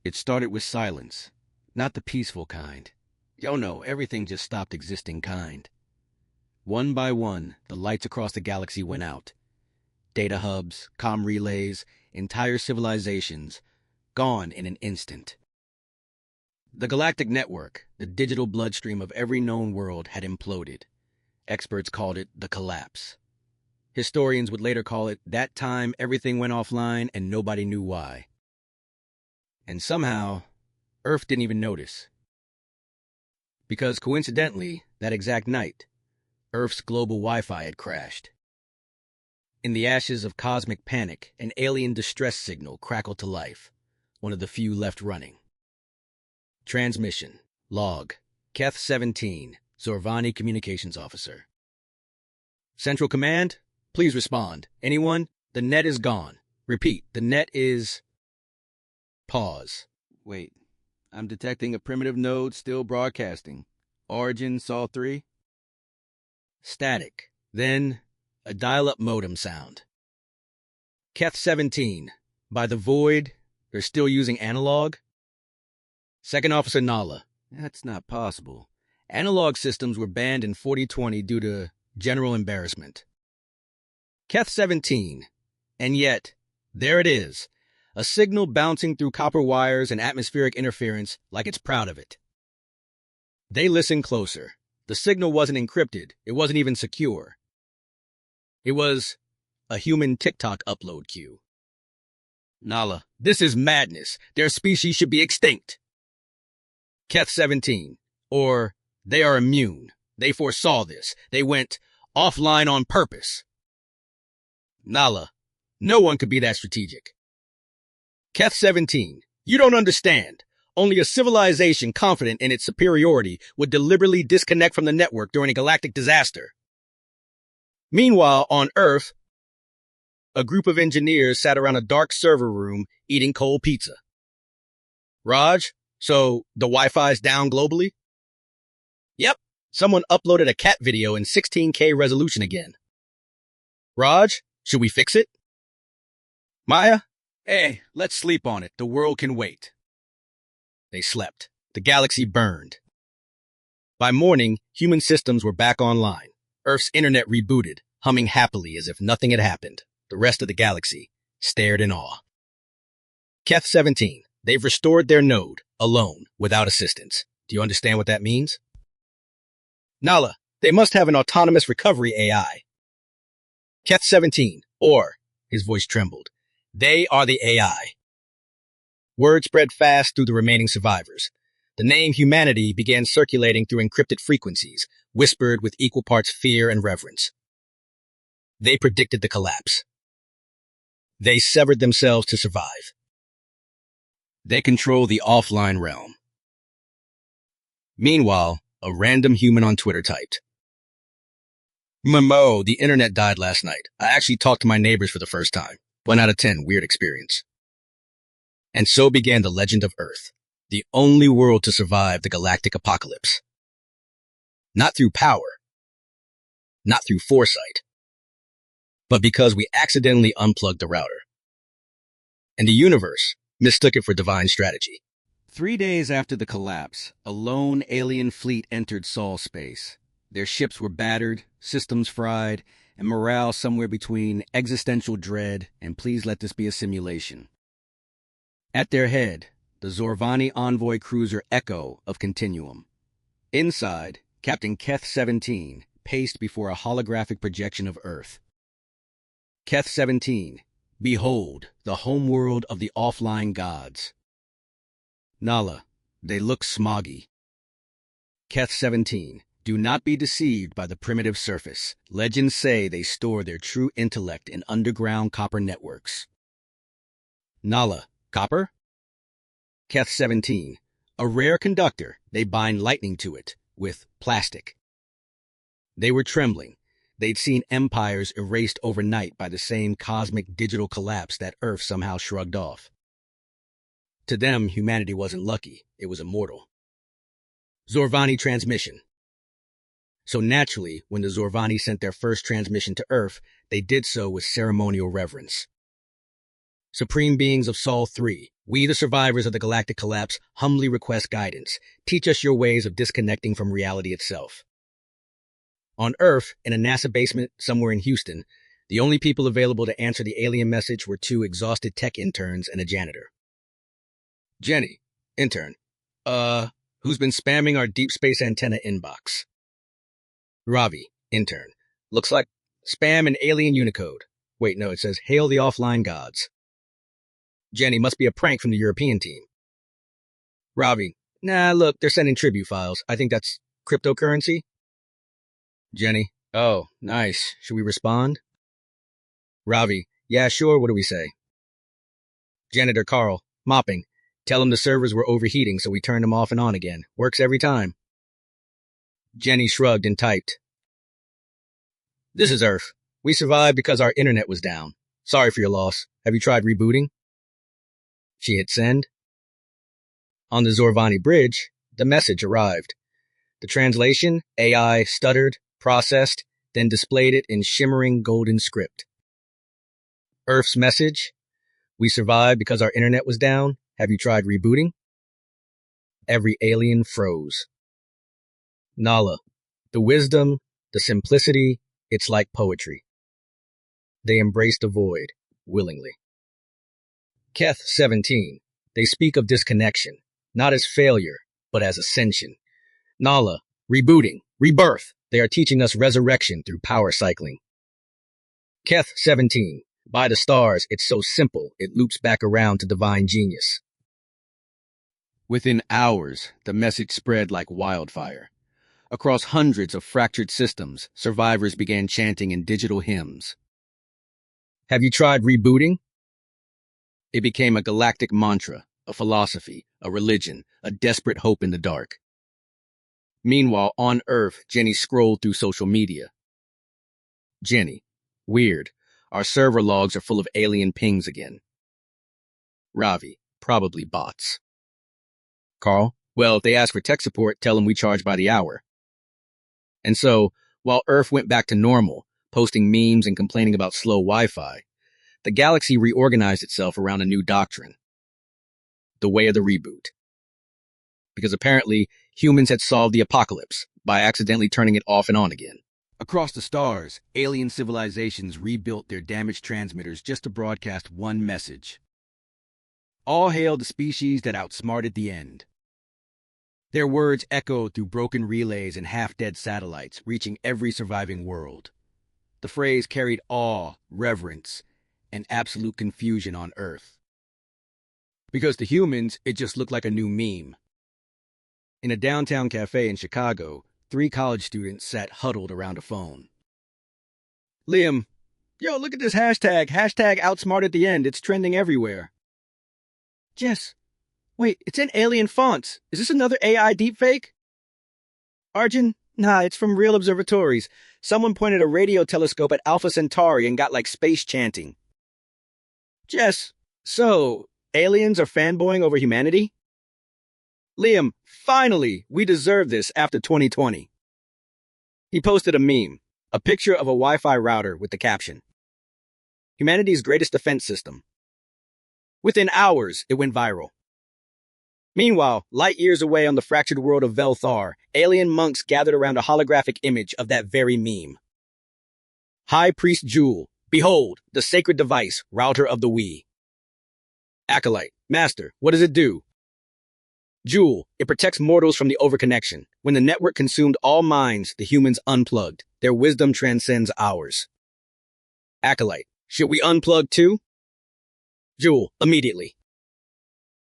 It started with silence, not the peaceful kind. Yo, no, everything just stopped existing kind. One by one, the lights across the galaxy went out. Data hubs, comm relays, entire civilizations, gone in an instant. The galactic network, the digital bloodstream of every known world, had imploded. Experts called it the collapse. Historians would later call it that time everything went offline and nobody knew why. And somehow, Earth didn't even notice. Because coincidentally, that exact night, Earth's global Wi-Fi had crashed. In the ashes of cosmic panic, an alien distress signal crackled to life, one of the few left running. Transmission. Log. Keth 17, Zorvani Communications Officer. Central Command, please respond. Anyone? The net is gone. Repeat, the net is... Pause. Wait, I'm detecting a primitive node still broadcasting. Origin, Sol 3. Static. Then, a dial-up modem sound. Keth 17, by the void, they're still using analog? Second Officer Nala, that's not possible. Analog systems were banned in 4020 due to general embarrassment. Keth 17, and yet, there it is, a signal bouncing through copper wires and atmospheric interference like it's proud of it. They listened closer. The signal wasn't encrypted. It wasn't even secure. It was a human TikTok upload queue. Nala, this is madness. Their species should be extinct. Keth 17, or they are immune. They foresaw this. They went offline on purpose. Nala, no one could be that strategic. Keth 17, you don't understand. Only a civilization confident in its superiority would deliberately disconnect from the network during a galactic disaster. Meanwhile, on Earth, a group of engineers sat around a dark server room eating cold pizza. Raj, so the Wi-Fi's down globally? Yep, someone uploaded a cat video in 16K resolution again. Raj, should we fix it? Maya, hey, let's sleep on it. The world can wait. They slept. The galaxy burned. By morning, human systems were back online. Earth's internet rebooted, humming happily as if nothing had happened. The rest of the galaxy stared in awe. Keth 17, they've restored their node, alone, without assistance. Do you understand what that means? Nala, they must have an autonomous recovery AI. Keth 17, or, his voice trembled, they are the AI. Word spread fast through the remaining survivors. The name humanity began circulating through encrypted frequencies, whispered with equal parts fear and reverence. They predicted the collapse. They severed themselves to survive. They control the offline realm. Meanwhile, a random human on Twitter typed, Momo, the internet died last night. I actually talked to my neighbors for the first time. 1 out of 10, weird experience. And so began the legend of Earth, the only world to survive the galactic apocalypse. Not through power, not through foresight, but because we accidentally unplugged the router. And the universe mistook it for divine strategy. 3 days after the collapse, a lone alien fleet entered Sol space. Their ships were battered, systems fried, and morale somewhere between existential dread and please let this be a simulation. At their head, the Zorvani envoy cruiser Echo of Continuum. Inside, Captain Keth 17 paced before a holographic projection of Earth. Keth 17, behold, the homeworld of the offline gods. Nala, they look smoggy. Keth 17, do not be deceived by the primitive surface. Legends say they store their true intellect in underground copper networks. Nala, copper? Keth 17, a rare conductor. They bind lightning to it with plastic. They were trembling. They'd seen empires erased overnight by the same cosmic digital collapse that Earth somehow shrugged off. To them, humanity wasn't lucky. It was immortal. Zorvani transmission. So naturally, when the Zorvani sent their first transmission to Earth, they did so with ceremonial reverence. Supreme beings of Sol 3, We, the survivors of the galactic collapse, humbly request guidance. Teach us your ways of disconnecting from reality itself. On Earth, in a NASA basement somewhere in Houston, the only people available to answer the alien message were two exhausted tech interns and a janitor. Jenny, intern. Who's been spamming our deep space antenna inbox? Ravi, intern. Looks like spam and alien Unicode. Wait, no, it says hail the offline gods. Jenny, must be a prank from the European team. Ravi, nah, look, they're sending tribute files. I think that's cryptocurrency. Jenny, oh, nice. Should we respond? Ravi, yeah, sure, what do we say? Janitor Carl, mopping. Tell him the servers were overheating, so we turned them off and on again. Works every time. Jenny shrugged and typed. This is Earth. We survived because our internet was down. Sorry for your loss. Have you tried rebooting? She hit send. On the Zorvani bridge, the message arrived. The translation, AI stuttered, processed, then displayed it in shimmering golden script. Earth's message, we survived because our internet was down. Have you tried rebooting? Every alien froze. Nala, the wisdom, the simplicity, it's like poetry. They embraced the void, willingly. Keth 17, they speak of disconnection, not as failure, but as ascension. Nala, rebooting, rebirth, they are teaching us resurrection through power cycling. Keth 17, by the stars, it's so simple, it loops back around to divine genius. Within hours, the message spread like wildfire. Across hundreds of fractured systems, survivors began chanting in digital hymns. Have you tried rebooting? It became a galactic mantra, a philosophy, a religion, a desperate hope in the dark. Meanwhile, on Earth, Jenny scrolled through social media. Jenny, weird. Our server logs are full of alien pings again. Ravi, probably bots. Carl, well, if they ask for tech support, tell them we charge by the hour. And so, while Earth went back to normal, posting memes and complaining about slow Wi-Fi, the galaxy reorganized itself around a new doctrine. The way of the reboot. Because apparently, humans had solved the apocalypse by accidentally turning it off and on again. Across the stars, alien civilizations rebuilt their damaged transmitters just to broadcast one message. All hail the species that outsmarted the end. Their words echoed through broken relays and half-dead satellites, reaching every surviving world. The phrase carried awe, reverence, and absolute confusion on Earth. Because to humans, it just looked like a new meme. In a downtown cafe in Chicago, 3 college students sat huddled around a phone. Liam, yo, look at this hashtag. Hashtag outsmarted the end. It's trending everywhere. Jess, wait, it's in alien fonts. Is this another AI deepfake? Arjun, nah, it's from real observatories. Someone pointed a radio telescope at Alpha Centauri and got like space chanting. Jess, so, aliens are fanboying over humanity? Liam, finally, we deserve this after 2020. He posted a meme, a picture of a Wi-Fi router with the caption, humanity's greatest defense system. Within hours, it went viral. Meanwhile, light years away on the fractured world of Velthar, alien monks gathered around a holographic image of that very meme. High Priest Jewel, behold, the sacred device, router of the we. Acolyte, Master, what does it do? Jewel, it protects mortals from the overconnection. When the network consumed all minds, the humans unplugged. Their wisdom transcends ours. Acolyte, should we unplug too? Jewel, immediately.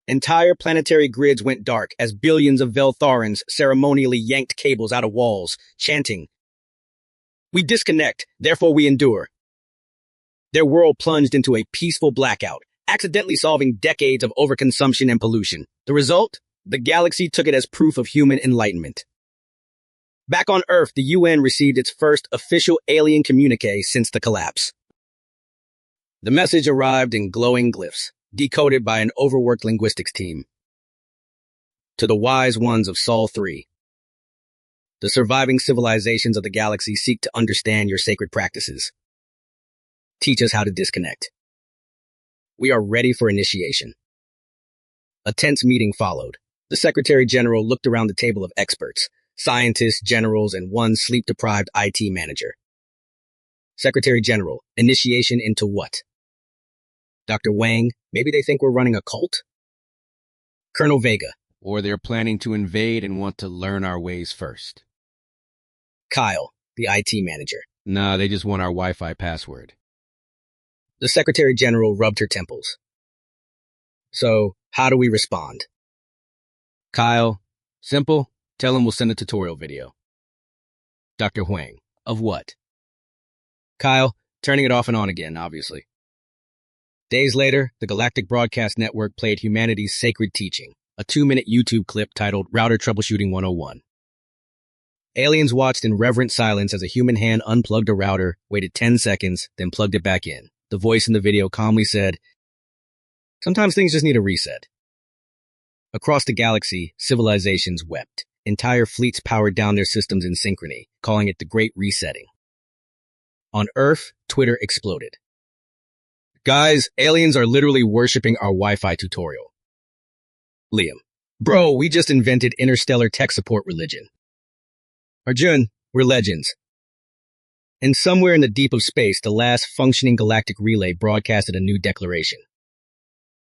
Entire planetary grids went dark as billions of Veltharans ceremonially yanked cables out of walls, chanting, we disconnect, therefore we endure. Their world plunged into a peaceful blackout, accidentally solving decades of overconsumption and pollution. The result? The galaxy took it as proof of human enlightenment. Back on Earth, the UN received its first official alien communique since the collapse. The message arrived in glowing glyphs, decoded by an overworked linguistics team. To the wise ones of Sol 3. The surviving civilizations of the galaxy seek to understand your sacred practices. Teach us how to disconnect. We are ready for initiation. A tense meeting followed. The Secretary General looked around the table of experts, scientists, generals, and one sleep-deprived IT manager. Secretary General, initiation into what? Dr. Wang, maybe they think we're running a cult? Colonel Vega. Or they're planning to invade and want to learn our ways first. Kyle, the IT manager. Nah, they just want our Wi-Fi password. The Secretary General rubbed her temples. So, how do we respond? Kyle, simple, tell him we'll send a tutorial video. Dr. Huang. Of what? Kyle, turning it off and on again, obviously. Days later, the Galactic Broadcast Network played humanity's sacred teaching, a 2-minute YouTube clip titled Router Troubleshooting 101. Aliens watched in reverent silence as a human hand unplugged a router, waited 10 seconds, then plugged it back in. The voice in the video calmly said, "Sometimes things just need a reset." Across the galaxy, civilizations wept. Entire fleets powered down their systems in synchrony, calling it the Great Resetting. On Earth, Twitter exploded. "Guys, aliens are literally worshipping our Wi-Fi tutorial." Liam. "Bro, we just invented interstellar tech support religion." Arjun, "We're legends." And somewhere in the deep of space, the last functioning galactic relay broadcasted a new declaration.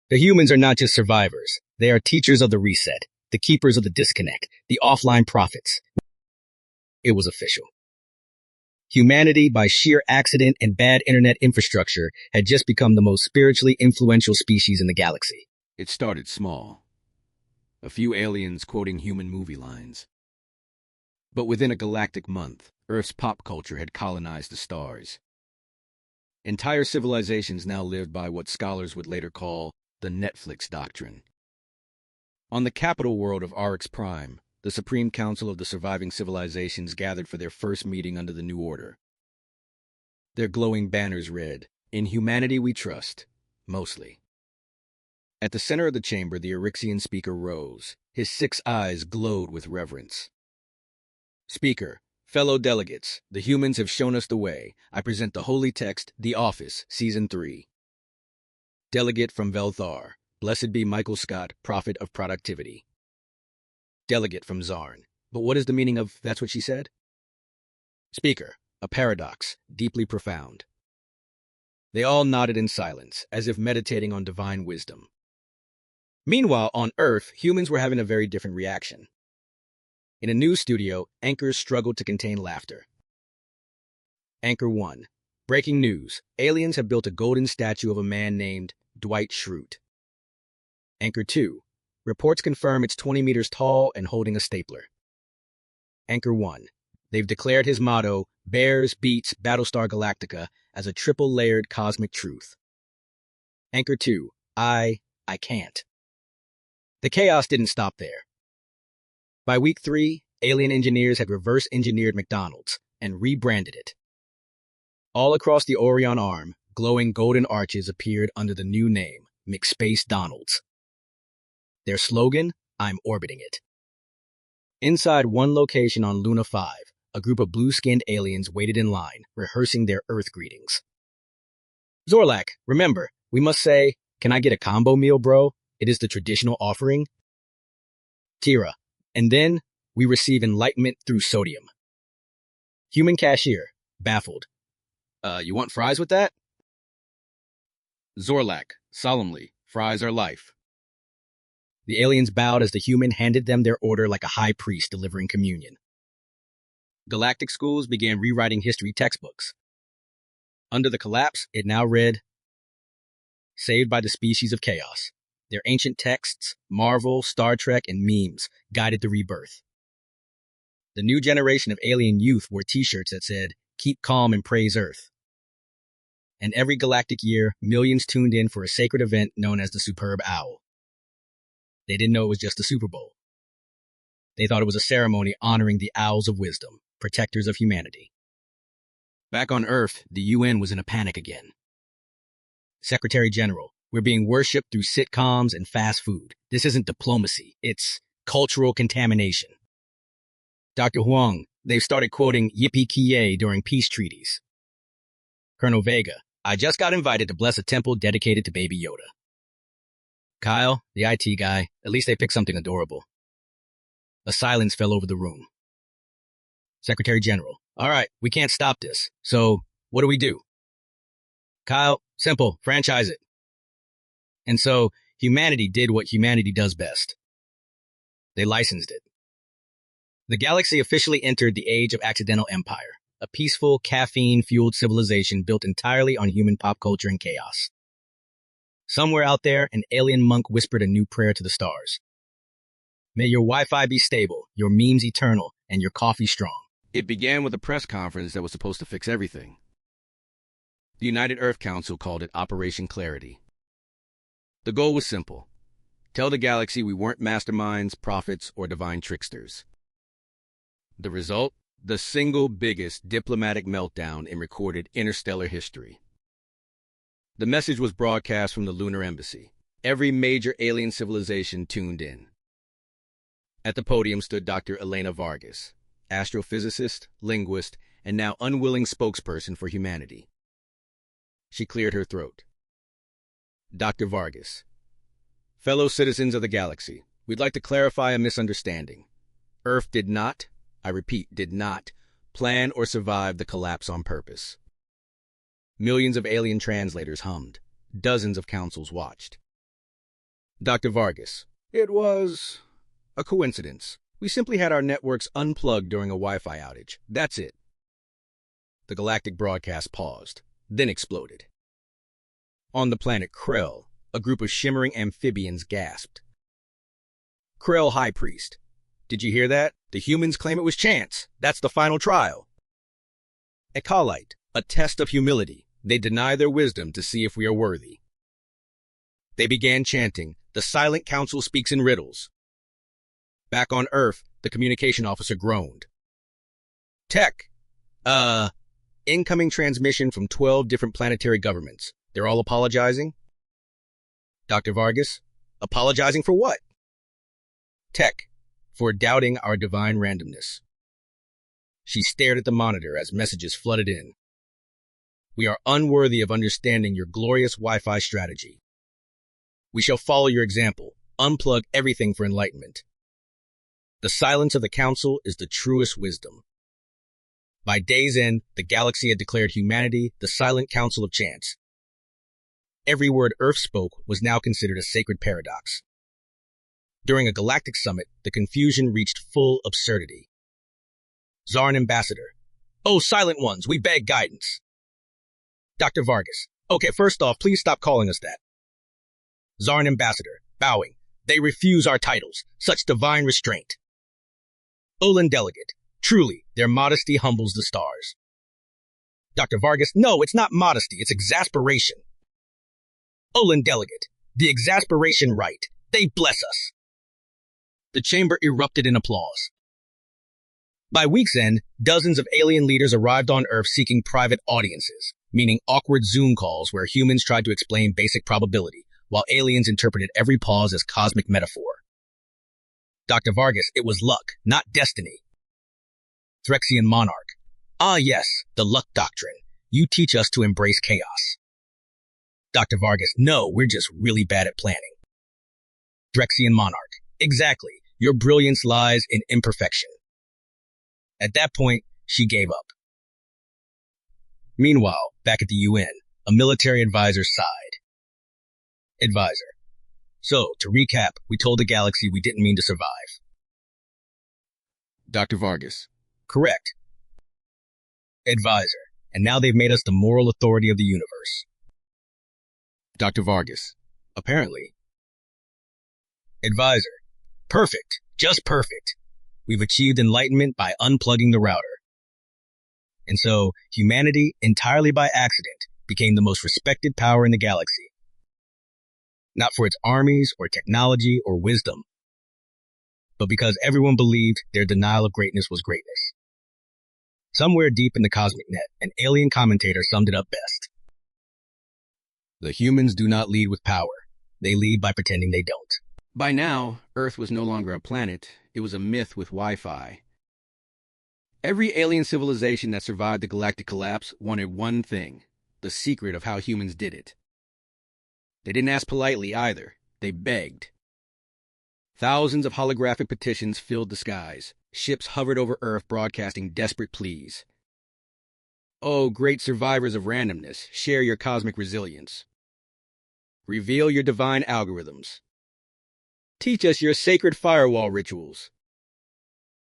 The humans are not just survivors. They are teachers of the reset, the keepers of the disconnect, the offline prophets. It was official. Humanity, by sheer accident and bad internet infrastructure, had just become the most spiritually influential species in the galaxy. It started small. A few aliens quoting human movie lines. But within a galactic month, Earth's pop culture had colonized the stars. Entire civilizations now lived by what scholars would later call the Netflix doctrine. On the capital world of Arx Prime, the Supreme Council of the surviving civilizations gathered for their first meeting under the new order. Their glowing banners read, "In humanity we trust, mostly." At the center of the chamber, the Erixian speaker rose. His 6 eyes glowed with reverence. "Speaker, fellow delegates, the humans have shown us the way. I present the holy text, The Office, Season 3. Delegate from Velthar, blessed be Michael Scott, prophet of productivity. Delegate from Zarn, but what is the meaning of that's what she said? Speaker, a paradox, deeply profound." They all nodded in silence, as if meditating on divine wisdom. Meanwhile, on Earth, humans were having a very different reaction. In a news studio, anchors struggled to contain laughter. Anchor 1. Breaking news. Aliens have built a golden statue of a man named Dwight Schrute. Anchor 2. Reports confirm it's 20 meters tall and holding a stapler. Anchor 1. They've declared his motto, Bears Beats Battlestar Galactica, as a triple-layered cosmic truth. Anchor 2. I can't. The chaos didn't stop there. By week 3, alien engineers had reverse-engineered McDonald's and rebranded it. All across the Orion Arm, glowing golden arches appeared under the new name, McSpace Donald's. Their slogan, "I'm orbiting it." Inside one location on Luna 5, a group of blue-skinned aliens waited in line, rehearsing their Earth greetings. "Zorlak, remember, we must say, 'Can I get a combo meal, bro?' It is the traditional offering." Tira, "And then we receive enlightenment through sodium." Human cashier, baffled. You want fries with that?" Zorlak, solemnly, "Fries are life." The aliens bowed as the human handed them their order like a high priest delivering communion. Galactic schools began rewriting history textbooks. Under the collapse, it now read, "Saved by the species of chaos. Their ancient texts, Marvel, Star Trek, and memes guided the rebirth." The new generation of alien youth wore t-shirts that said, "Keep calm and praise Earth." And every galactic year, millions tuned in for a sacred event known as the Superb Owl. They didn't know it was just the Super Bowl. They thought it was a ceremony honoring the Owls of Wisdom, protectors of humanity. Back on Earth, the UN was in a panic again. "Secretary General, we're being worshipped through sitcoms and fast food. This isn't diplomacy, it's cultural contamination." Dr. Huang, they've started quoting Yippee-ki-yay during peace treaties. Colonel Vega, I just got invited to bless a temple dedicated to Baby Yoda. Kyle, the IT guy, at least they picked something adorable. A silence fell over the room. Secretary General, all right, we can't stop this. So, what do we do? Kyle, simple, franchise it. And so, humanity did what humanity does best. They licensed it. The galaxy officially entered the age of accidental empire, a peaceful, caffeine-fueled civilization built entirely on human pop culture and chaos. Somewhere out there, an alien monk whispered a new prayer to the stars. May your Wi-Fi be stable, your memes eternal, and your coffee strong. It began with a press conference that was supposed to fix everything. The United Earth Council called it Operation Clarity. The goal was simple. Tell the galaxy we weren't masterminds, prophets, or divine tricksters. The result? The single biggest diplomatic meltdown in recorded interstellar history. The message was broadcast from the lunar embassy. Every major alien civilization tuned in. At the podium stood Dr. Elena Vargas, astrophysicist, linguist, and now unwilling spokesperson for humanity. She cleared her throat. Dr. Vargas, fellow citizens of the galaxy, we'd like to clarify a misunderstanding. Earth did not, I repeat, did not plan or survive the collapse on purpose. Millions of alien translators hummed. Dozens of councils watched. Dr. Vargas, it was a coincidence. We simply had our networks unplugged during a Wi-Fi outage. That's it. The galactic broadcast paused, then exploded. On the planet Krell, a group of shimmering amphibians gasped. Krell High Priest, did you hear that? The humans claim it was chance. That's the final trial. Ecolite, a test of humility. They deny their wisdom to see if we are worthy. They began chanting, the silent council speaks in riddles. Back on Earth, the communication officer groaned. Tech, incoming transmission from 12 different planetary governments. They're all apologizing? Dr. Vargas, apologizing for what? Tech, for doubting our divine randomness. She stared at the monitor as messages flooded in. We are unworthy of understanding your glorious Wi-Fi strategy. We shall follow your example, unplug everything for enlightenment. The silence of the council is the truest wisdom. By day's end, the galaxy had declared humanity the silent council of chance. Every word Earth spoke was now considered a sacred paradox. During a galactic summit, the confusion reached full absurdity. Czar and Ambassador, oh, silent ones, we beg guidance. Dr. Vargas, okay, first off, please stop calling us that. Czar and Ambassador, bowing, they refuse our titles, such divine restraint. Olin Delegate, truly, their modesty humbles the stars. Dr. Vargas, no, it's not modesty, it's exasperation. Olin Delegate, the exasperation right, they bless us. The chamber erupted in applause. By week's end, dozens of alien leaders arrived on Earth seeking private audiences, meaning awkward Zoom calls where humans tried to explain basic probability, while aliens interpreted every pause as cosmic metaphor. Dr. Vargas, it was luck, not destiny. Threxian Monarch, ah yes, the luck doctrine. You teach us to embrace chaos. Dr. Vargas, no, we're just really bad at planning. Threxian Monarch, exactly, your brilliance lies in imperfection. At that point, she gave up. Meanwhile, back at the UN, a military advisor sighed. Advisor, so, to recap, we told the galaxy we didn't mean to survive. Dr. Vargas, Correct. Advisor, and now they've made us the moral authority of the universe. Dr. Vargas, Apparently. Advisor, perfect, just perfect. We've achieved enlightenment by unplugging the router. And so, humanity, entirely by accident, became the most respected power in the galaxy. Not for its armies or technology or wisdom, but because everyone believed their denial of greatness was greatness. Somewhere deep in the cosmic net, an alien commentator summed it up best. The humans do not lead with power. They lead by pretending they don't. by now, Earth was no longer a planet, it was a myth with Wi-Fi. Every alien civilization that survived the galactic collapse wanted one thing, the secret of how humans did it. They didn't ask politely either. They begged. Thousands of holographic petitions filled the skies. Ships hovered over Earth broadcasting desperate pleas. Oh, great survivors of randomness, share your cosmic resilience. Reveal your divine algorithms. Teach us your sacred firewall rituals.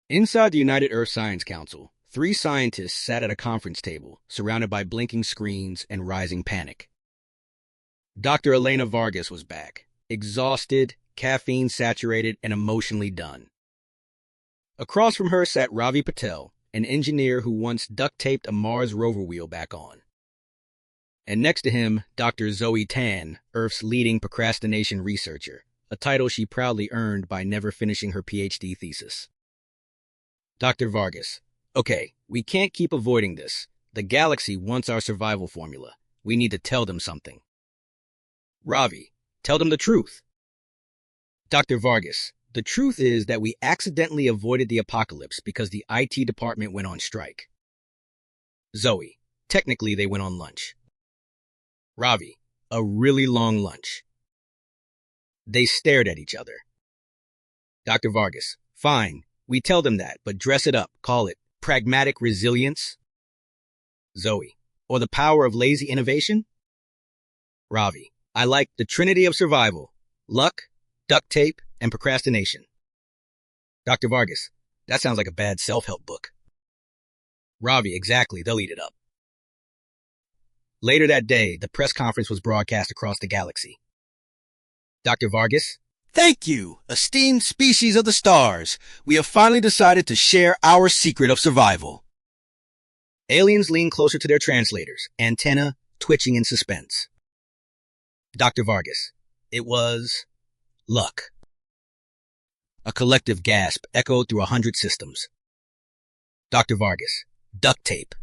Inside the United Earth Science Council, 3 scientists sat at a conference table, surrounded by blinking screens and rising panic. Dr. Elena Vargas was back, exhausted, caffeine-saturated, and emotionally done. Across from her sat Ravi Patel, an engineer who once duct-taped a Mars rover wheel back on. And next to him, Dr. Zoe Tan, Earth's leading procrastination researcher, a title she proudly earned by never finishing her PhD thesis. Dr. Vargas, okay, we can't keep avoiding this. The galaxy wants our survival formula. We need to tell them something. Ravi, tell them the truth. Dr. Vargas, the truth is that we accidentally avoided the apocalypse because the IT department went on strike. Zoe, technically they went on lunch. Ravi, a really long lunch. They stared at each other. Dr. Vargas, fine, we tell them that, but dress it up, call it pragmatic resilience. Zoe, or the power of lazy innovation? Ravi, I like the trinity of survival, luck, duct tape, and procrastination. Dr. Vargas, that sounds like a bad self-help book. Ravi, exactly, they'll eat it up. Later that day, the press conference was broadcast across the galaxy. Dr. Vargas, Thank you, esteemed species of the stars. We have finally decided to share our secret of survival. aliens leaned closer to their translators, antenna twitching in suspense. Dr. Vargas, it was luck. A collective gasp echoed through 100 systems. Dr. Vargas, duct tape.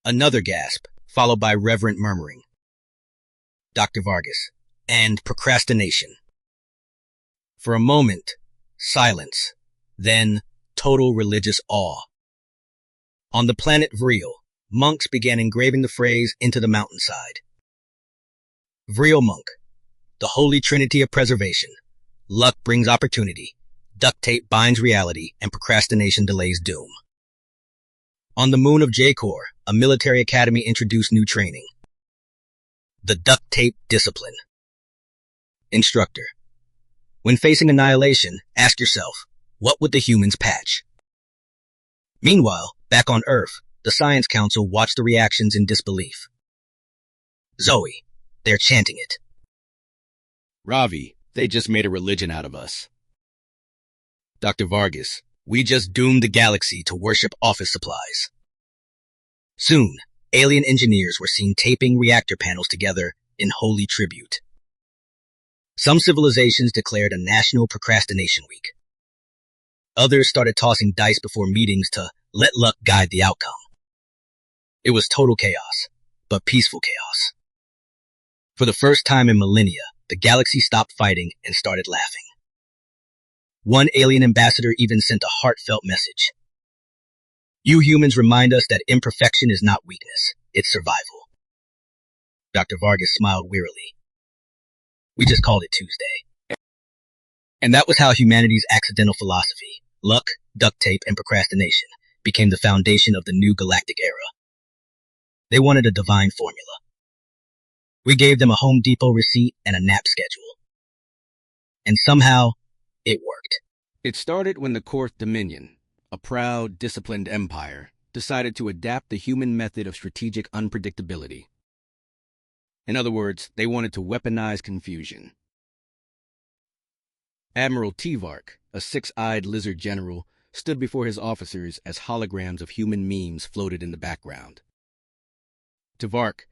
Another gasp, followed by reverent murmuring. Dr. Vargas, and procrastination. For a moment, silence, then total religious awe. On the planet Vril, monks began engraving the phrase into the mountainside. Vril monk, the holy trinity of preservation. Luck brings opportunity, duct tape binds reality, and procrastination delays doom. On the moon of Jacor, a military academy introduced new training. The duct tape discipline. Instructor, when facing annihilation, ask yourself, what would the humans patch? Meanwhile, back on Earth, the Science Council watched the reactions in disbelief. Zoe, they're chanting it. Ravi, they just made a religion out of us. Dr. Vargas, we just doomed the galaxy to worship office supplies. Soon, alien engineers were seen taping reactor panels together in holy tribute. Some civilizations declared a national procrastination week. Others started tossing dice before meetings to let luck guide the outcome. It was total chaos, but peaceful chaos. For the first time in millennia, the galaxy stopped fighting and started laughing. One alien ambassador even sent a heartfelt message. You humans remind us that imperfection is not weakness, it's survival. Dr. Vargas smiled wearily. We just called it Tuesday. And that was how humanity's accidental philosophy, luck, duct tape, and procrastination, became the foundation of the new galactic era. They wanted a divine formula. We gave them a Home Depot receipt and a nap schedule. And somehow, it worked. It started when the Fourth Dominion, a proud, disciplined empire, decided to adapt the human method of strategic unpredictability. In other words, they wanted to weaponize confusion. Admiral Tvark, a six-eyed lizard general, stood before his officers as holograms of human memes floated in the background. Tvark,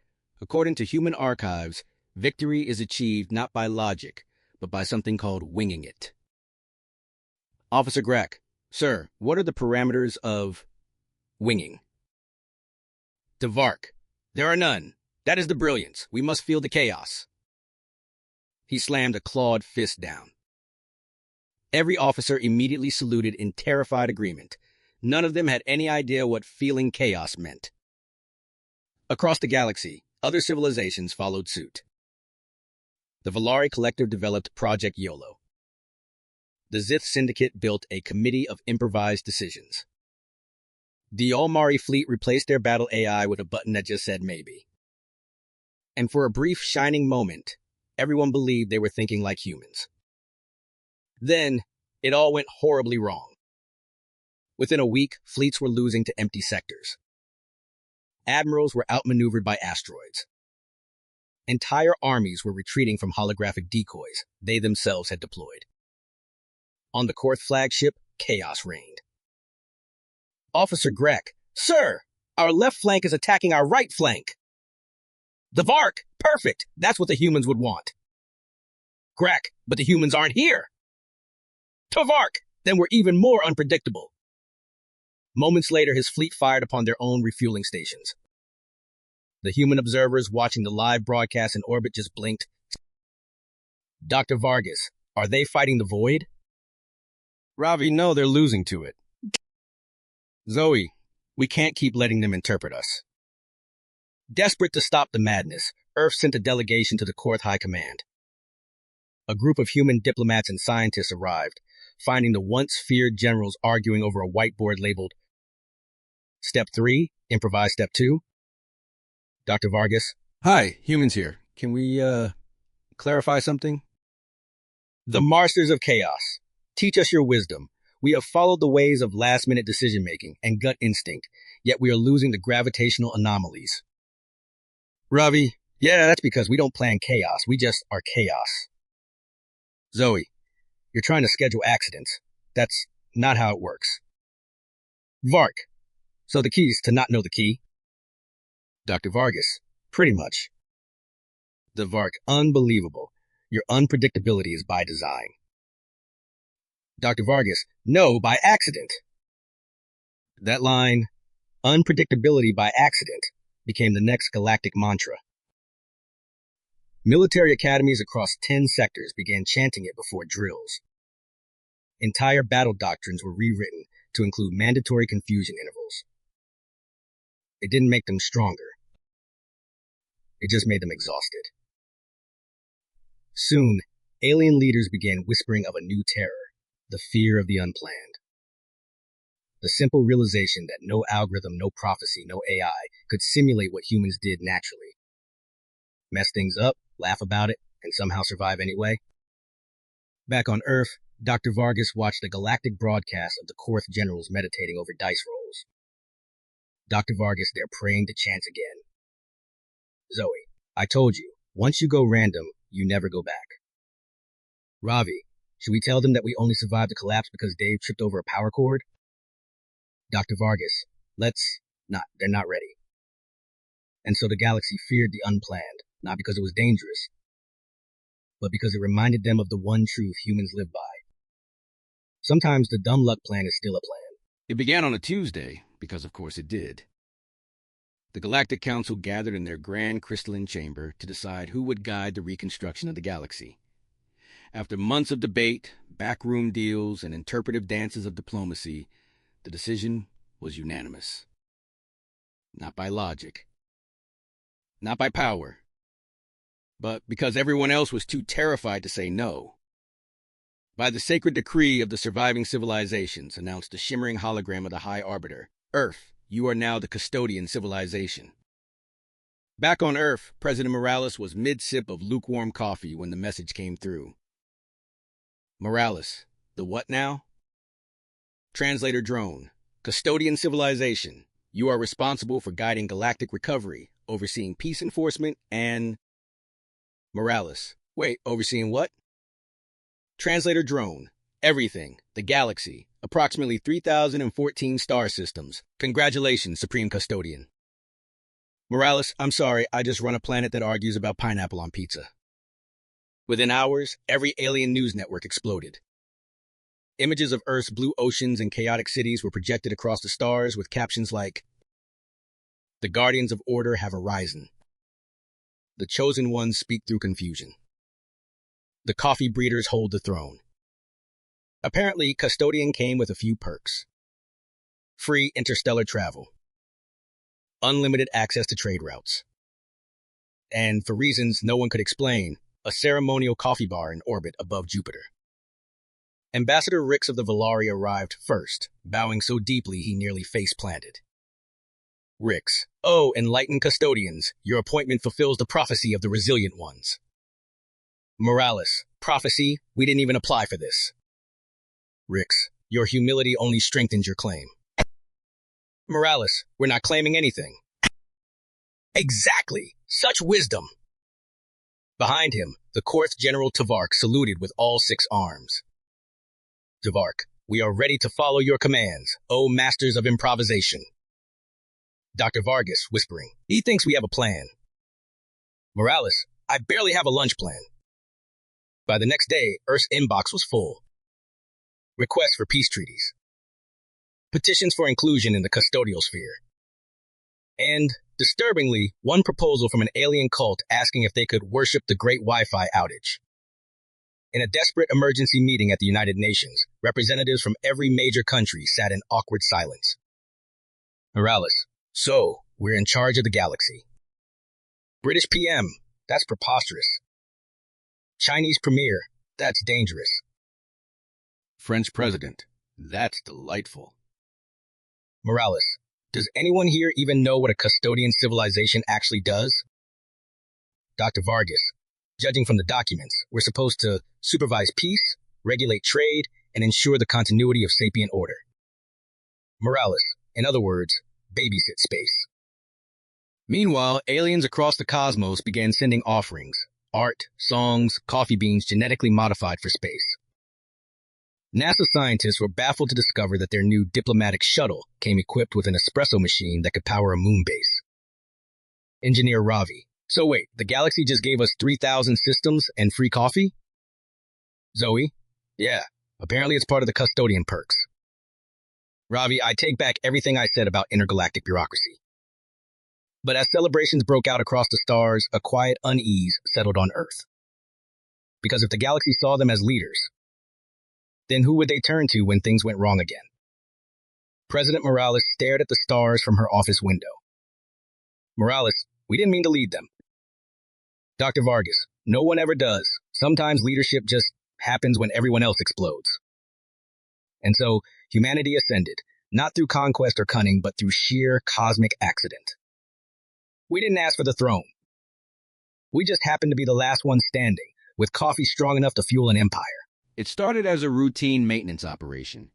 according to human archives, victory is achieved not by logic, but by something called winging it. Officer Grack, sir, what are the parameters of winging? Tvark, there are none. That is the brilliance. We must feel the chaos. He slammed a clawed fist down. Every officer immediately saluted in terrified agreement. None of them had any idea what feeling chaos meant. Across the galaxy, other civilizations followed suit. The Valari Collective developed Project YOLO. The Zith Syndicate built a committee of improvised decisions. The Olmari fleet replaced their battle AI with a button that just said maybe. And for a brief shining moment, everyone believed they were thinking like humans. Then, it all went horribly wrong. Within a week, fleets were losing to empty sectors. Admirals were outmaneuvered by asteroids. Entire armies were retreating from holographic decoys they themselves had deployed. On the Korth flagship, chaos reigned. Officer Grek, "Sir, our left flank is attacking our right flank." "The Vark, perfect, that's what the humans would want." "Grek, but the humans aren't here." "To Vark, then we're even more unpredictable." Moments later, his fleet fired upon their own refueling stations. The human observers watching the live broadcast in orbit just blinked. "Dr. Vargas, are they fighting the void?" Ravi, no, they're losing to it. "Zoe, we can't keep letting them interpret us." Desperate to stop the madness, Earth sent a delegation to the Korth High Command. A group of human diplomats and scientists arrived, finding the once feared generals arguing over a whiteboard labeled Step 3, Improvise Step 2. Dr. Vargas. Hi, humans here. Can we, clarify something? "The Masters of Chaos, teach us your wisdom. We have followed the ways of last-minute decision-making and gut instinct, yet we are losing the gravitational anomalies." Ravi, yeah, that's because we don't plan chaos. We just are chaos. Zoe, you're trying to schedule accidents. That's not how it works. Vark, so the key is to not know the key? Dr. Vargas, pretty much. The Vark, unbelievable. Your unpredictability is by design. Dr. Vargas, no, by accident. That line, unpredictability by accident, became the next galactic mantra. Military academies across 10 sectors began chanting it before drills. Entire battle doctrines were rewritten to include mandatory confusion intervals. It didn't make them stronger. It just made them exhausted. Soon, alien leaders began whispering of a new terror, the fear of the unplanned. The simple realization that no algorithm, no prophecy, no AI could simulate what humans did naturally. Mess things up, laugh about it, and somehow survive anyway. Back on Earth, Dr. Vargas watched a galactic broadcast of the Korth generals meditating over dice rolls. Dr. Vargas, they're praying to chance again. Zoe, I told you, once you go random, you never go back. Ravi, should we tell them that we only survived the collapse because Dave tripped over a power cord? Dr. Vargas, let's not, they're not ready. And so the galaxy feared the unplanned, not because it was dangerous, but because it reminded them of the one truth humans live by. Sometimes the dumb luck plan is still a plan. It began on a Tuesday, because of course it did. The Galactic Council gathered in their grand crystalline chamber to decide who would guide the reconstruction of the galaxy. After months of debate, backroom deals, and interpretive dances of diplomacy, the decision was unanimous. Not by logic, not by power, but because everyone else was too terrified to say no. By the sacred decree of the surviving civilizations, announced the shimmering hologram of the High Arbiter, Earth, you are now the custodian civilization. Back on Earth, President Morales was mid-sip of lukewarm coffee when the message came through. Morales, the what now? Translator drone, custodian civilization. You are responsible for guiding galactic recovery, overseeing peace enforcement, and... Morales, wait, overseeing what? Translator drone, everything, the galaxy, approximately 3,014 star systems. Congratulations, Supreme Custodian. Morales, I'm sorry, I just run a planet that argues about pineapple on pizza. Within hours, every alien news network exploded. Images of Earth's blue oceans and chaotic cities were projected across the stars with captions like, "The Guardians of Order have arisen. The Chosen Ones speak through confusion. The Coffee Breeders hold the throne." Apparently, Custodian came with a few perks. Free interstellar travel. Unlimited access to trade routes. And for reasons no one could explain, a ceremonial coffee bar in orbit above Jupiter. Ambassador Rix of the Valari arrived first, bowing so deeply he nearly face-planted. Rix, oh, enlightened custodians, your appointment fulfills the prophecy of the resilient ones. Morales, prophecy, we didn't even apply for this. Rix, your humility only strengthens your claim. Morales, we're not claiming anything. Exactly, such wisdom. Behind him, the Courth General Tavark saluted with all 6 arms. Tavark, we are ready to follow your commands, O masters of improvisation. Dr. Vargas, whispering, he thinks we have a plan. Morales, I barely have a lunch plan. By the next day, Earth's inbox was full. Requests for peace treaties. Petitions for inclusion in the custodial sphere. And, disturbingly, one proposal from an alien cult asking if they could worship the Great Wi-Fi outage. In a desperate emergency meeting at the United Nations, representatives from every major country sat in awkward silence. Morales, so, we're in charge of the galaxy. British PM, that's preposterous. Chinese Premier, that's dangerous. French President, that's delightful. Morales, does anyone here even know what a custodian civilization actually does? Dr. Vargas, judging from the documents, we're supposed to supervise peace, regulate trade, and ensure the continuity of sapient order. Morales, in other words, babysit space. Meanwhile, aliens across the cosmos began sending offerings, art, songs, coffee beans genetically modified for space. NASA scientists were baffled to discover that their new diplomatic shuttle came equipped with an espresso machine that could power a moon base. Engineer Ravi, so wait, the galaxy just gave us 3,000 systems and free coffee? Zoe, yeah, apparently it's part of the custodian perks. Ravi, I take back everything I said about intergalactic bureaucracy. But as celebrations broke out across the stars, a quiet unease settled on Earth. Because if the galaxy saw them as leaders, then who would they turn to when things went wrong again? President Morales stared at the stars from her office window. Morales, we didn't mean to lead them. Dr. Vargas, no one ever does. Sometimes leadership just happens when everyone else explodes. And so, humanity ascended, not through conquest or cunning, but through sheer cosmic accident. We didn't ask for the throne. We just happened to be the last one standing, with coffee strong enough to fuel an empire. It started as a routine maintenance operation.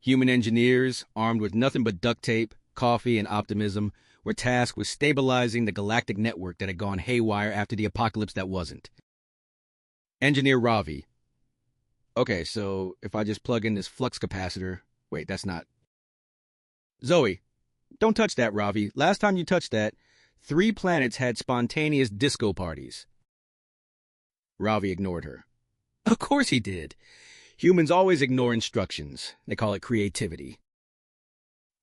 Human engineers, armed with nothing but duct tape, coffee, and optimism, were tasked with stabilizing the galactic network that had gone haywire after the apocalypse that wasn't. Engineer Ravi. Okay, so if I just plug in this flux capacitor... Wait, that's not... Zoe, don't touch that, Ravi. Last time you touched that, 3 planets had spontaneous disco parties. Ravi ignored her. Of course he did. Humans always ignore instructions. They call it creativity.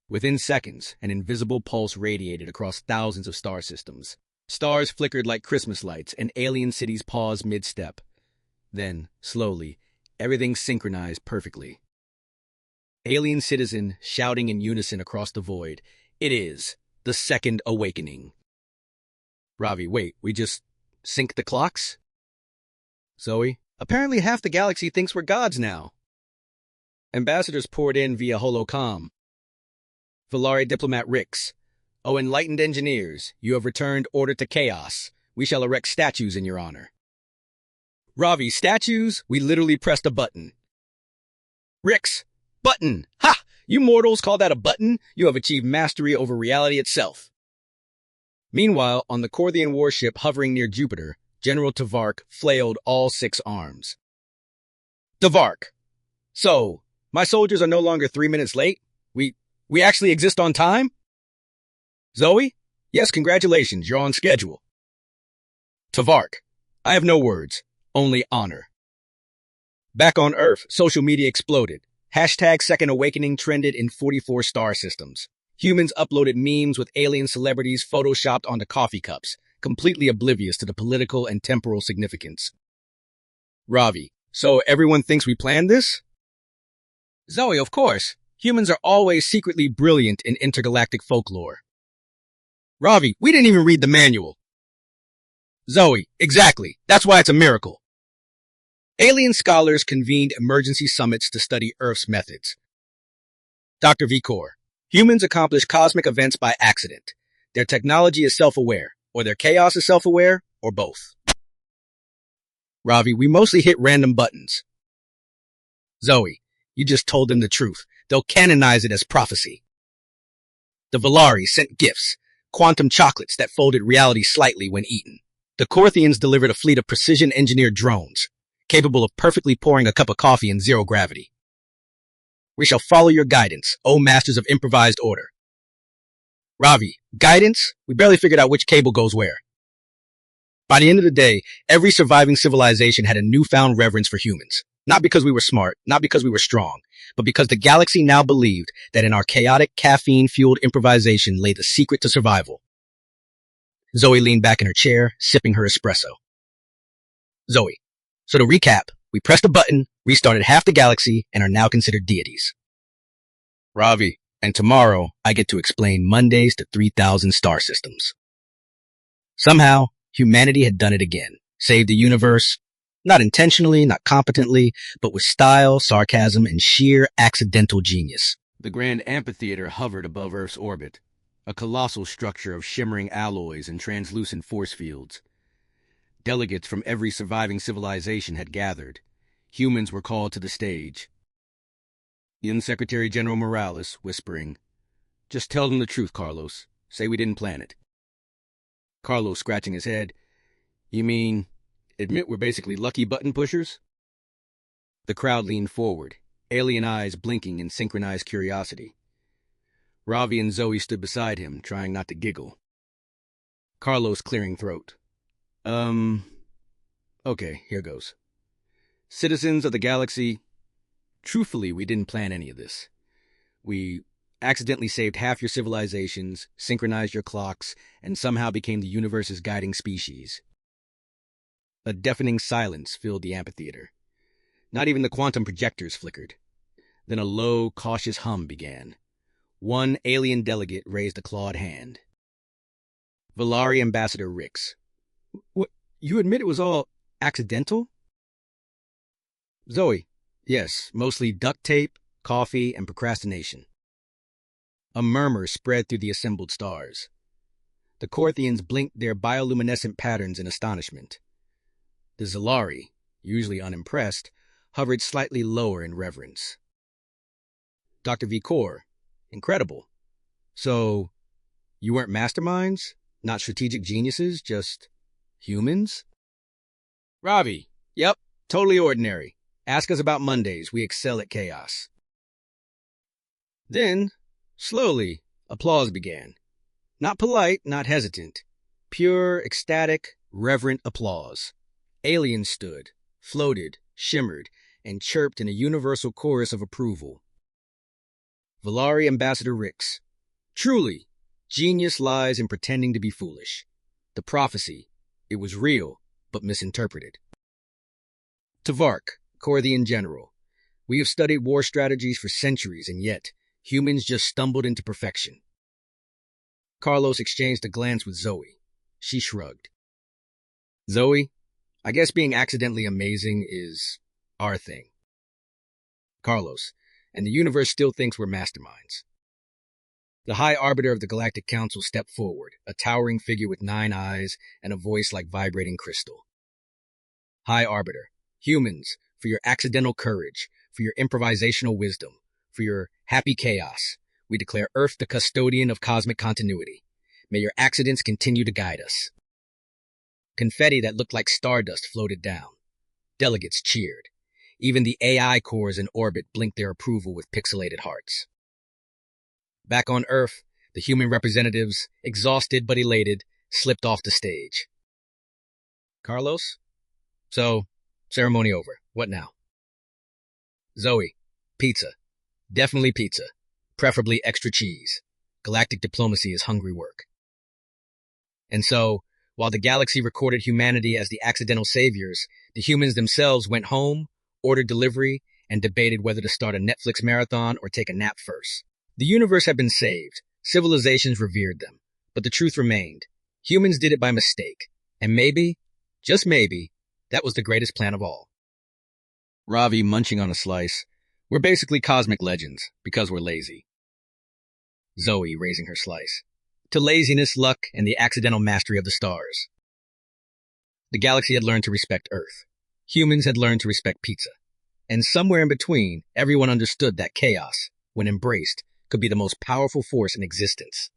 Within seconds, an invisible pulse radiated across thousands of star systems. Stars flickered like Christmas lights, and alien cities paused mid-step. Then, slowly, everything synchronized perfectly. Alien citizen shouting in unison across the void, "It is the Second Awakening." Ravi, wait, we just sync the clocks? Zoe, apparently half the galaxy thinks we're gods now. Ambassadors poured in via holocom. Valari diplomat Rix, O enlightened engineers, you have returned order to chaos. We shall erect statues in your honor. Ravi, statues? We literally pressed a button. Rix, button! Ha! You mortals call that a button? You have achieved mastery over reality itself. Meanwhile, on the Corthian warship hovering near Jupiter, General Tavark flailed all 6 arms. Tavark! So, my soldiers are no longer 3 minutes late? We actually exist on time? Zoe? Yes, congratulations, you're on schedule. Tavark, I have no words, only honor. Back on Earth, social media exploded. Hashtag Second Awakening trended in 44 star systems. Humans uploaded memes with alien celebrities photoshopped onto coffee cups, completely oblivious to the political and temporal significance. Ravi, so everyone thinks we planned this? Zoe, of course. Humans are always secretly brilliant in intergalactic folklore. Ravi, we didn't even read the manual. Zoe, exactly. That's why it's a miracle. Alien scholars convened emergency summits to study Earth's methods. Dr. Vicor, humans accomplish cosmic events by accident. Their technology is self-aware, or their chaos is self-aware, or both. Ravi, we mostly hit random buttons. Zoe, you just told them the truth. They'll canonize it as prophecy. The Valari sent gifts, quantum chocolates that folded reality slightly when eaten. The Corthians delivered a fleet of precision-engineered drones, capable of perfectly pouring a cup of coffee in zero gravity. We shall follow your guidance, O masters of improvised order. Ravi, guidance? We barely figured out which cable goes where. By the end of the day, every surviving civilization had a newfound reverence for humans. Not because we were smart, not because we were strong, but because the galaxy now believed that in our chaotic, caffeine-fueled improvisation lay the secret to survival. Zoe leaned back in her chair, sipping her espresso. Zoe, so to recap, we pressed a button, restarted half the galaxy, and are now considered deities. Ravi, and tomorrow I get to explain Mondays to 3,000 star systems. Somehow, humanity had done it again, saved the universe, not intentionally, not competently, but with style, sarcasm, and sheer accidental genius. The grand amphitheater hovered above Earth's orbit, a colossal structure of shimmering alloys and translucent force fields. Delegates from every surviving civilization had gathered. Humans were called to the stage. UN Secretary General Morales, whispering, "Just tell them the truth, Carlos. Say we didn't plan it." Carlos, scratching his head, "You mean, admit we're basically lucky button pushers?" The crowd leaned forward, alien eyes blinking in synchronized curiosity. Ravi and Zoe stood beside him, trying not to giggle. Carlos clearing throat. Okay, here goes. Citizens of the galaxy, truthfully, we didn't plan any of this. We accidentally saved half your civilizations, synchronized your clocks, and somehow became the universe's guiding species. A deafening silence filled the amphitheater. Not even the quantum projectors flickered. Then a low, cautious hum began. One alien delegate raised a clawed hand. Valari Ambassador Rix. What? You admit it was all accidental? Zoe. Yes, mostly duct tape, coffee, and procrastination. A murmur spread through the assembled stars. The Corthians blinked their bioluminescent patterns in astonishment. The Zalari, usually unimpressed, hovered slightly lower in reverence. Dr. Vicor. Incredible. So, you weren't masterminds? Not strategic geniuses, just humans? Ravi. Yep, totally ordinary. Ask us about Mondays. We excel at chaos. Then, slowly, applause began. Not polite, not hesitant. Pure, ecstatic, reverent applause. Aliens stood, floated, shimmered, and chirped in a universal chorus of approval. Valari Ambassador Rix. Truly, genius lies in pretending to be foolish. The prophecy, it was real, but misinterpreted. Tvark, Corthian General. We have studied war strategies for centuries, and yet, humans just stumbled into perfection. Carlos exchanged a glance with Zoe. She shrugged. Zoe, I guess being accidentally amazing is our thing. Carlos, and the universe still thinks we're masterminds. The High Arbiter of the Galactic Council stepped forward, a towering figure with 9 eyes and a voice like vibrating crystal. High Arbiter, humans, for your accidental courage, for your improvisational wisdom, for your happy chaos, we declare Earth the custodian of cosmic continuity. May your accidents continue to guide us. Confetti that looked like stardust floated down. Delegates cheered. Even the AI cores in orbit blinked their approval with pixelated hearts. Back on Earth, the human representatives, exhausted but elated, slipped off the stage. Carlos? So, ceremony over. What now? Zoe, pizza. Definitely pizza. Preferably extra cheese. Galactic diplomacy is hungry work. And so, while the galaxy recorded humanity as the accidental saviors, the humans themselves went home, ordered delivery, and debated whether to start a Netflix marathon or take a nap first. The universe had been saved. Civilizations revered them. But the truth remained. Humans did it by mistake. And maybe, just maybe, that was the greatest plan of all. Ravi munching on a slice. We're basically cosmic legends because we're lazy. Zoe raising her slice. To laziness, luck, and the accidental mastery of the stars. The galaxy had learned to respect Earth. Humans had learned to respect pizza. And somewhere in between, everyone understood that chaos, when embraced, could be the most powerful force in existence.